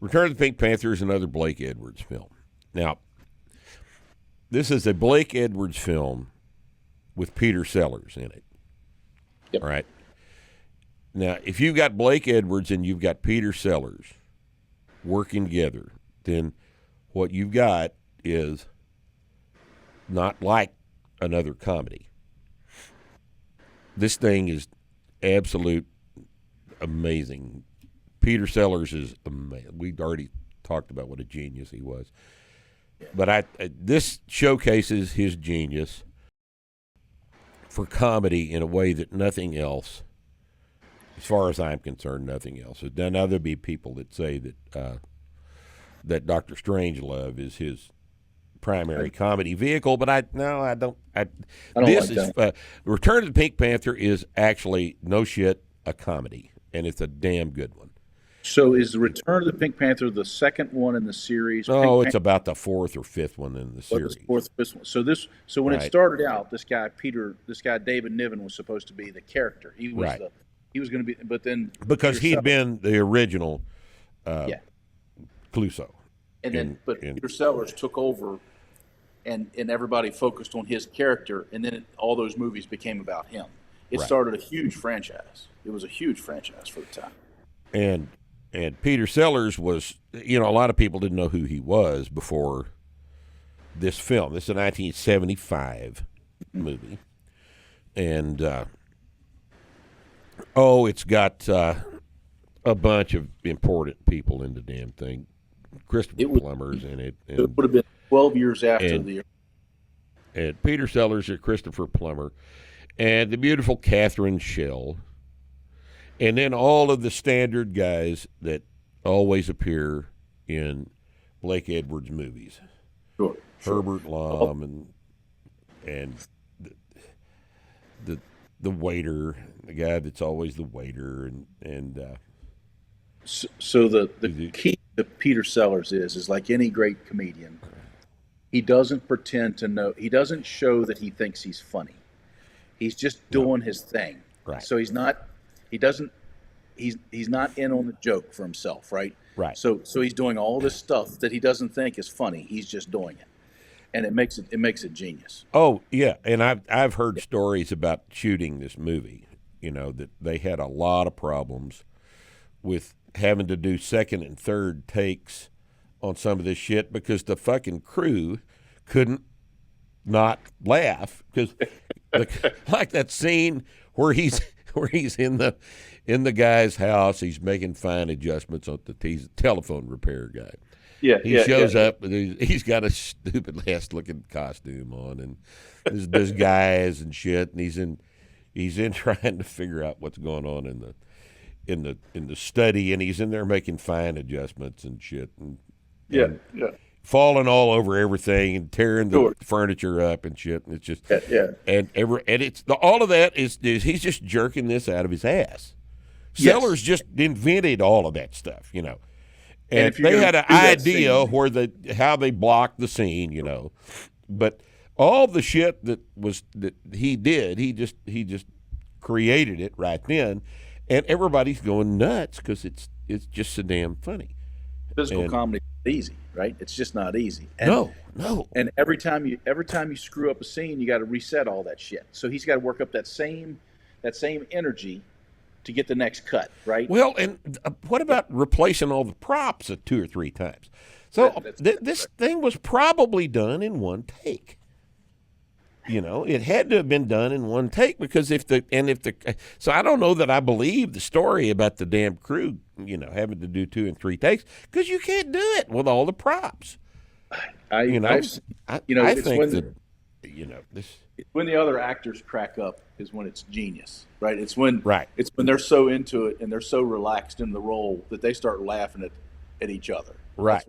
Return of the Pink Panther is another Blake Edwards film. Now, this is a Blake Edwards film with Peter Sellers in it. Yep. All right. Now, if you've got Blake Edwards and you've got Peter Sellers working together, then what you've got is not like another comedy. This thing is absolute amazing. Peter Sellers is amazing. We'd already talked about what a genius he was. But this showcases his genius for comedy in a way that nothing else, as far as I'm concerned, nothing else. Now there'll be people that say that that Dr. Strangelove is his primary comedy vehicle, but I don't. This like is Return of the Pink Panther is actually no shit a comedy, and it's a damn good one. So is the Return of the Pink Panther the second one in the series? No, it's about the fourth or fifth one in the series. Fourth, fifth one. So when it started out, this guy David Niven was supposed to be the character. He was he was going to be, but then because he'd been the original Clouseau, but Peter Sellers took over, and everybody focused on his character, and then all those movies became about him. It started a huge franchise. It was a huge franchise for the time. And Peter Sellers was, a lot of people didn't know who he was before this film. This is a 1975 movie. And, it's got a bunch of important people in the damn thing. Christopher Plummer's in it. And, it would have been 12 years after the... And Peter Sellers and Christopher Plummer. And the beautiful Catherine Schell. And then all of the standard guys that always appear in Blake Edwards movies. Sure. Herbert Lom and the waiter, the guy that's always the waiter, so the key to Peter Sellers is like any great comedian, he doesn't pretend to know. He doesn't show that he thinks he's funny. He's just doing his thing. Right. So he's not in on the joke for himself, right? Right. So he's doing all this stuff that he doesn't think is funny. He's just doing it, and it makes it genius. Oh yeah, and I've heard stories about shooting this movie. That they had a lot of problems with having to do second and third takes on some of this shit because the fucking crew couldn't not laugh because like that scene where he's in the guy's house, he's making fine adjustments on he's a telephone repair guy. Yeah, he shows up and he's got a stupid ass looking costume on, and there's guys and shit, and he's in trying to figure out what's going on in the study, and he's in there making fine adjustments and shit, and falling all over everything and tearing the furniture up and shit, and it's just and it's all of that is he's just jerking this out of his ass. Sellers just invented all of that stuff, and they had an idea how they blocked the scene, but all the shit that he did, he just created it right then, and everybody's going nuts because it's just so damn funny. Physical comedy is easy, right? It's just not easy. And, no. And every time you screw up a scene, you got to reset all that shit. So he's got to work up that same energy to get the next cut, right? Well, and what about replacing all the props 2 or 3 times? So this thing was probably done in one take. It had to have been done in one take because so I don't know that I believe the story about the damn crew, having to do 2 and 3 takes because you can't do it with all the props. I think when the other actors crack up is when it's genius, right? It's when they're so into it and they're so relaxed in the role that they start laughing at each other. Right.